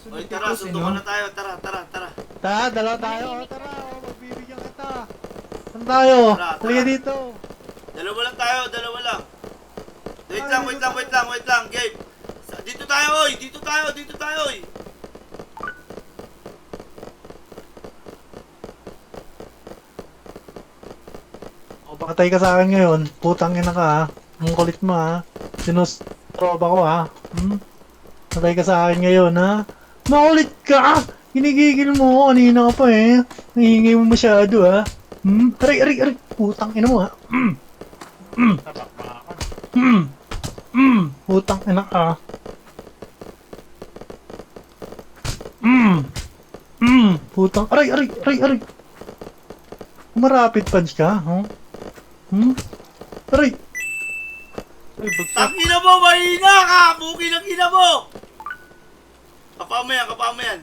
Oy, tara, sundukan na tayo. Tara. Tara, dalawa tayo. Tara, magbibigyan kita. Saan tayo? Tara. Halika dito. Dalawa lang tayo, dalawa lang. Wait lang, Gabe. Dito tayo, oy. Dito tayo, oy. O, pakatay ka sa akin ngayon. Putang ina ka ha. Ang kulit mo ha. Sinustroba ko ha. Patay ka sa akin ngayon ha. Makulit ka! Hinigigil mo. Kanina ka pa eh. Nahingi mo masyado ha. Aray. Putang ina mo ha. Putang ina ka. Putang. Aray. Marapit punch ka, huh? Aray. Ay, bagsak. Tangina mo, mahina ka! Buki ng ina mo! Kapama yan.